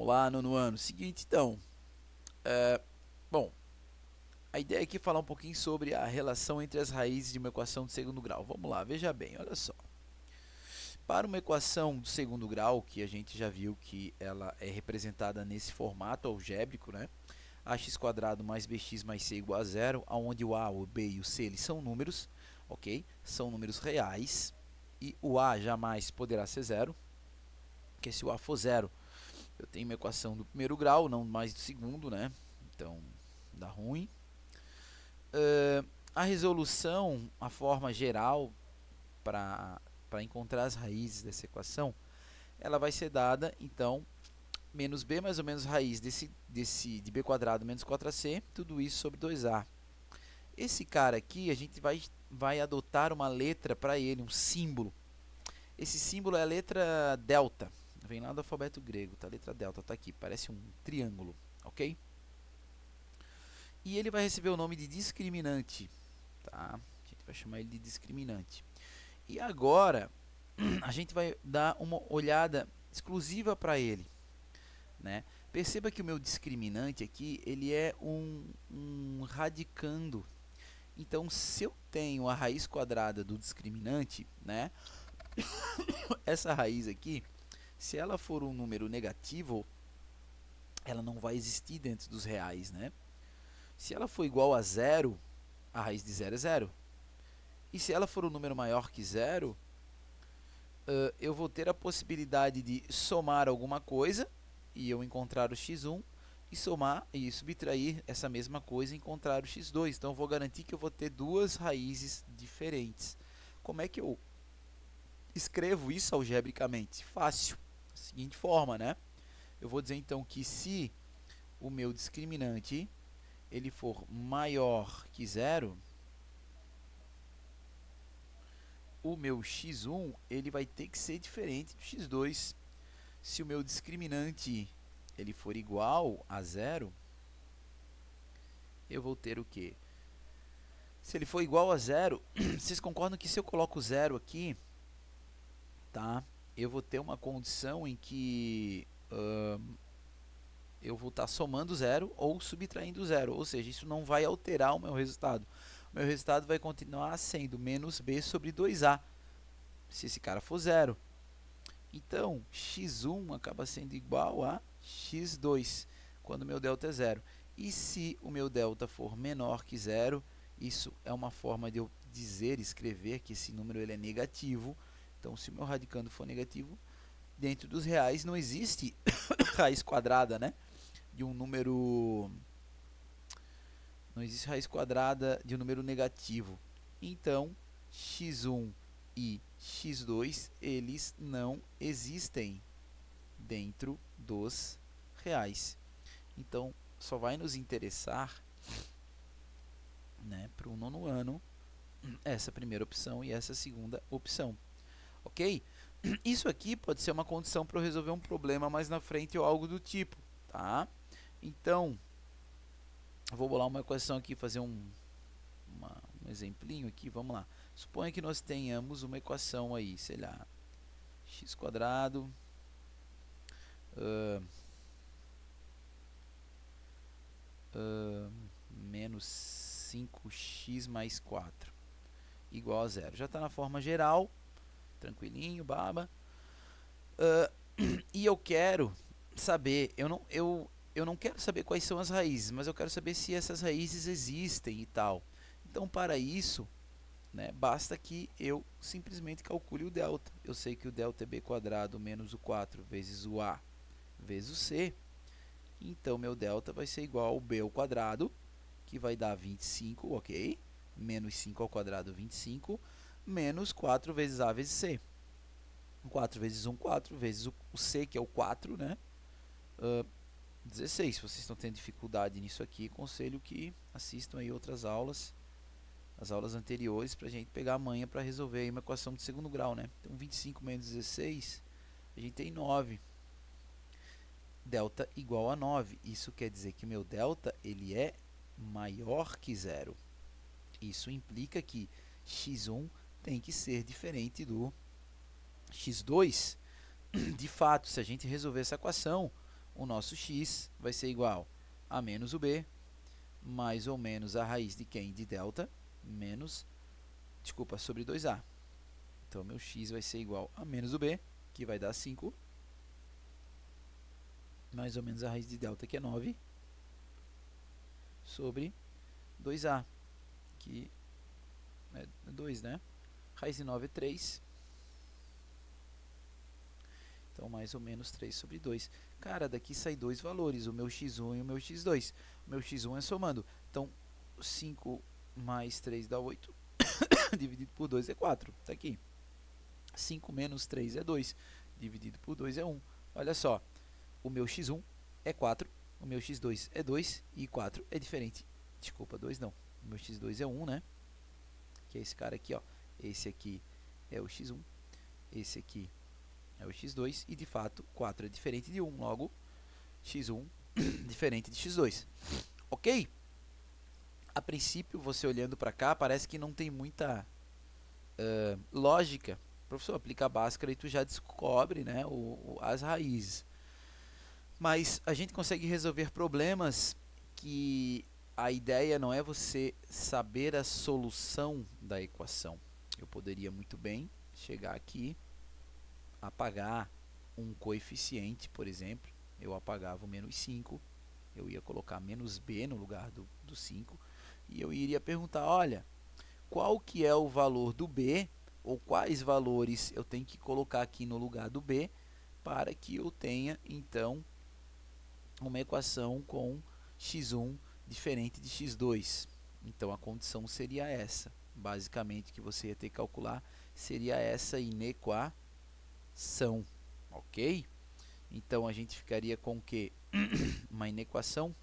Olá, nono ano. Seguinte, então. Bom, a ideia aqui é falar um pouquinho sobre a relação entre as raízes de uma equação de segundo grau. Vamos lá, veja bem, olha só. Para uma equação de segundo grau, que a gente já viu que ela é representada nesse formato algébrico, né? Ax² mais bx mais c igual a zero, onde o a, o b e o c eles são números, ok? São números reais. E o a jamais poderá ser zero, porque se o a for zero, eu tenho uma equação do primeiro grau, não mais do segundo, né? Então, dá ruim. A resolução, a forma geral para encontrar as raízes dessa equação, ela vai ser dada, então, menos b mais ou menos raiz de b² menos 4ac, tudo isso sobre 2a. Esse cara aqui, a gente vai adotar uma letra para ele, um símbolo. Esse símbolo é a letra delta, vem lá do alfabeto grego, tá? A letra delta está aqui, parece um triângulo, ok? E ele vai receber o nome de discriminante, tá? A gente vai chamar ele de discriminante. E agora, a gente vai dar uma olhada exclusiva para ele, né? Perceba que o meu discriminante aqui, ele é um radicando. Então, se eu tenho a raiz quadrada do discriminante, né? Essa raiz aqui, se ela for um número negativo, ela não vai existir dentro dos reais, né? Se ela for igual a zero, a raiz de zero é zero. E se ela for um número maior que zero, eu vou ter a possibilidade de somar alguma coisa e eu encontrar o x1 e somar e subtrair essa mesma coisa e encontrar o x2. Então eu vou garantir que eu vou ter duas raízes diferentes. Como é que eu escrevo isso algebricamente? Fácil. Da seguinte forma, né? Eu vou dizer então que se o meu discriminante ele for maior que zero, o meu x1 ele vai ter que ser diferente do x2. Se o meu discriminante ele for igual a zero, eu vou ter o quê? Se ele for igual a zero, vocês concordam que se eu coloco zero aqui, tá? Eu vou ter uma condição em que eu vou estar somando zero ou subtraindo zero, ou seja, isso não vai alterar o meu resultado. O meu resultado vai continuar sendo menos b sobre 2a, se esse cara for zero. Então, x1 acaba sendo igual a x2, quando o meu delta é zero. E se o meu delta for menor que zero, isso é uma forma de eu dizer, escrever que esse número ele é negativo. Então, se o meu radicando for negativo, dentro dos reais não existe raiz quadrada, né? De um número... Não existe raiz quadrada de um número negativo. Então, x1 e x2, eles não existem dentro dos reais. Então, só vai nos interessar, né, para o nono ano, essa primeira opção e essa segunda opção. Ok? Isso aqui pode ser uma condição para eu resolver um problema mais na frente ou algo do tipo. Tá? Então, eu vou bolar uma equação aqui, fazer um exemplinho aqui, vamos lá. Suponha que nós tenhamos uma equação aí, sei lá, x² menos 5x mais 4 igual a zero. Já está na forma geral, tranquilinho, baba. E eu quero saber, eu não quero saber quais são as raízes, mas eu quero saber se essas raízes existem e tal. Então, para isso, né, basta que eu simplesmente calcule o delta. Eu sei que o delta é b² menos o 4 vezes o a vezes o c. Então, meu delta vai ser igual ao b², que vai dar 25, ok? Menos 5², 25, menos 4 vezes a vezes c. 4 vezes 1, 4, vezes o c, que é o 4, né? 16. Se vocês estão tendo dificuldade nisso aqui, aconselho que assistam aí outras aulas, as aulas anteriores, para a gente pegar a manha para resolver aí uma equação de segundo grau, né? Então, 25 menos 16, a gente tem 9. Delta igual a 9. Isso quer dizer que meu delta ele é maior que zero. Isso implica que x1 tem que ser diferente do x2. De fato, se a gente resolver essa equação, o nosso x vai ser igual a menos o b, mais ou menos a raiz de quem? De delta, sobre 2a. Então, meu x vai ser igual a menos o b, que vai dar 5, mais ou menos a raiz de delta, que é 9, sobre 2a, que é 2, né? Raiz de 9 é 3. Então, mais ou menos 3 sobre 2. Cara, daqui sai dois valores, o meu x1 e o meu x2. O meu x1 é somando. Então, 5 mais 3 dá 8. Dividido por 2 é 4. Está aqui. 5 menos 3 é 2. Dividido por 2 é 1. Olha só. O meu x1 é 4. O meu x2 é 2. E 4 é diferente. Desculpa, 2 não. O meu x2 é 1, né? Que é esse cara aqui, ó. Esse aqui é o x1. Esse aqui é o x2, e de fato 4 é diferente de 1, logo x1 diferente de x2. Ok? A princípio, você olhando para cá, parece que não tem muita lógica. Professor, aplica a Bhaskara e tu já descobre, né, as raízes. Mas a gente consegue resolver problemas que a ideia não é você saber a solução da equação. Eu poderia muito bem chegar aqui, apagar um coeficiente, por exemplo, eu apagava o menos 5, eu ia colocar menos b no lugar do 5, e eu iria perguntar, olha, qual que é o valor do b, ou quais valores eu tenho que colocar aqui no lugar do b, para que eu tenha, então, uma equação com x1 diferente de x2. Então, a condição seria essa. Basicamente, o que você ia ter que calcular seria essa inequação. Ok? Então, a gente ficaria com o quê? Uma inequação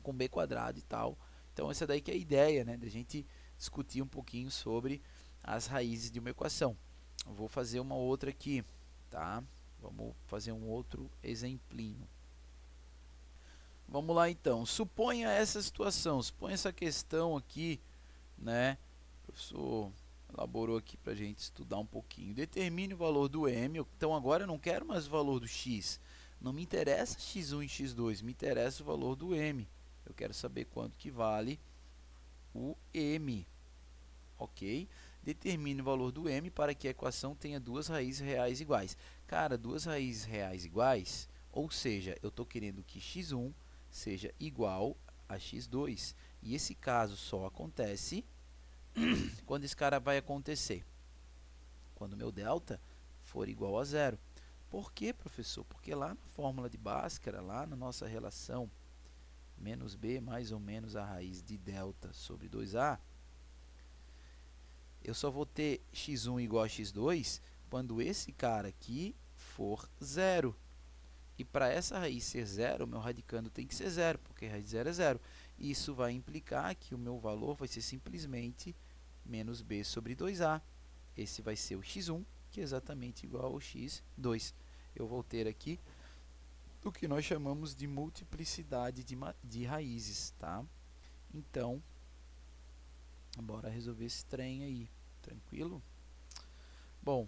com b quadrado e tal. Então, essa daí que é a ideia, né? Da gente discutir um pouquinho sobre as raízes de uma equação. Eu vou fazer uma outra aqui, tá? Vamos fazer um outro exemplinho. Vamos lá, então. Suponha essa situação, suponha essa questão aqui, né? O professor elaborou aqui para a gente estudar um pouquinho. Determine o valor do m. Então, agora eu não quero mais o valor do x. Não me interessa x1 e x2, me interessa o valor do m. Eu quero saber quanto que vale o m. Ok? Determine o valor do m para que a equação tenha duas raízes reais iguais. Cara, duas raízes reais iguais, ou seja, eu estou querendo que x1 seja igual a x2. E esse caso só acontece quando esse cara vai acontecer? Quando o meu delta for igual a zero. Por quê, professor? Porque lá na fórmula de Bhaskara, lá na nossa relação menos b mais ou menos a raiz de delta sobre 2a, eu só vou ter x1 igual a x2 quando esse cara aqui for zero. E para essa raiz ser zero, o meu radicando tem que ser zero, porque a raiz de zero é zero. Isso vai implicar que o meu valor vai ser simplesmente menos b sobre 2a. Esse vai ser o x1, que é exatamente igual ao x2. Eu vou ter aqui o que nós chamamos de multiplicidade de raízes, tá? Então, bora resolver esse trem aí, tranquilo? Bom,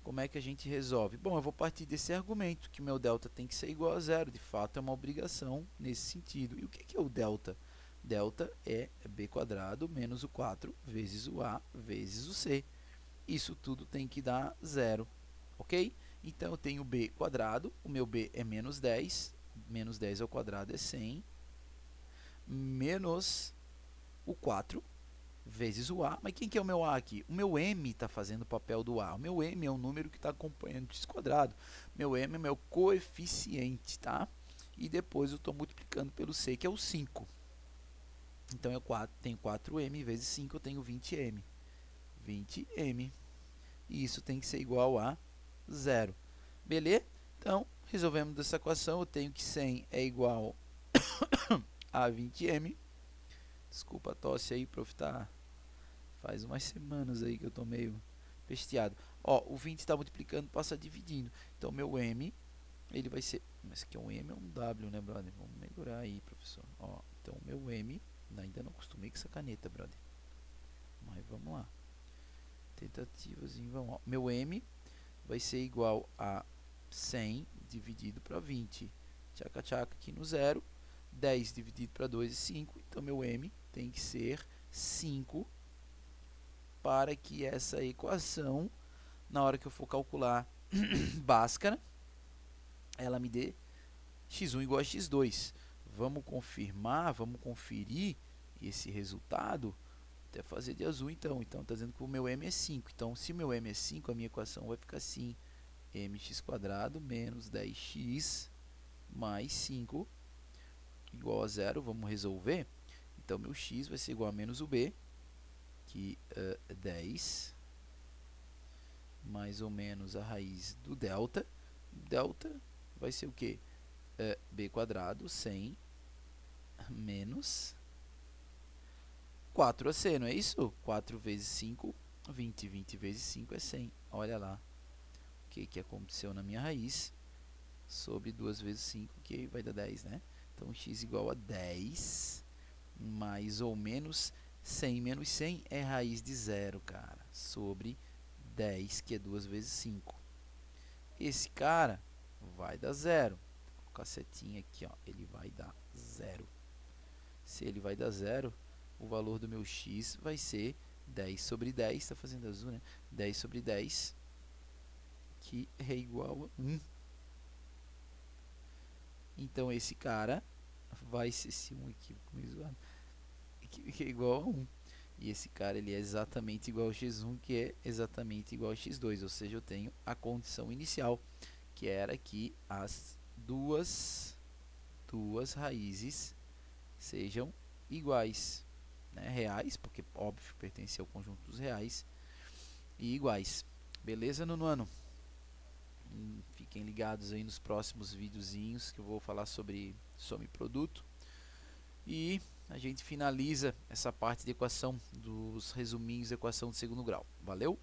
como é que a gente resolve? Bom, eu vou partir desse argumento, que meu delta tem que ser igual a zero. De fato, é uma obrigação nesse sentido. E o que é o delta? Delta é b quadrado menos o 4 vezes o a vezes o c. Isso tudo tem que dar zero, ok? Então, eu tenho b quadrado, o meu b é menos 10 ao quadrado é 100, menos o 4 vezes o a. Mas quem que é o meu a aqui? O meu m está fazendo o papel do a. O meu m é o número que está acompanhando o x quadrado. Meu m é meu coeficiente, tá? E depois eu estou multiplicando pelo c, que é o 5. Então, eu tenho 4m vezes 5, eu tenho 20m. 20m. E isso tem que ser igual a zero. Beleza? Então, resolvemos essa equação. Eu tenho que 100 é igual a 20m. Desculpa a tosse aí, prof. Faz umas semanas aí que eu tô meio pesteado. Ó, o 20 está multiplicando, passa dividindo. Então, meu m, ele vai ser... Mas aqui é um m ou um w, né, brother? Vamos melhorar aí, professor. Ó, então, o meu m... Ainda não acostumei com essa caneta, brother. Mas vamos lá. Tentativas em vão. Meu m vai ser igual a 100 dividido para 20. tchaca-tchaca aqui no zero. 10 dividido para 2 é 5, então meu m tem que ser 5 para que essa equação, na hora que eu for calcular Bhaskara, ela me dê x1 igual a x2. Vamos confirmar, vamos conferir esse resultado, até fazer de azul então. Então está dizendo que o meu m é 5. Então se o meu m é 5, a minha equação vai ficar assim: mx² menos 10x mais 5 igual a zero. Vamos resolver. Então meu x vai ser igual a menos o b, que é 10, mais ou menos a raiz do delta. Delta vai ser o quê? b² 100 menos 4ac, não é isso? 4 vezes 5, 20. 20 vezes 5 é 100. Olha lá o que aconteceu na minha raiz sobre 2 vezes 5, que vai dar 10, né? Então x igual a 10 mais ou menos 100 menos 100 é raiz de zero, cara, sobre 10, que é 2 vezes 5. Esse cara vai dar zero. Com a setinha aqui, ó, ele vai dar zero. Se ele vai dar zero, o valor do meu x vai ser 10 sobre 10, está fazendo azul, né? 10 sobre 10, que é igual a 1. Então esse cara vai ser esse 1 aqui, que é igual a 1. E esse cara ele é exatamente igual ao x1, que é exatamente igual ao x2. Ou seja, eu tenho a condição inicial, que era que as duas raízes sejam iguais, né? Reais, porque óbvio pertence ao conjunto dos reais, e iguais. Beleza, nono ano? Fiquem ligados aí nos próximos videozinhos que eu vou falar sobre soma e produto. E a gente finaliza essa parte de equação, dos resuminhos da equação de segundo grau. Valeu?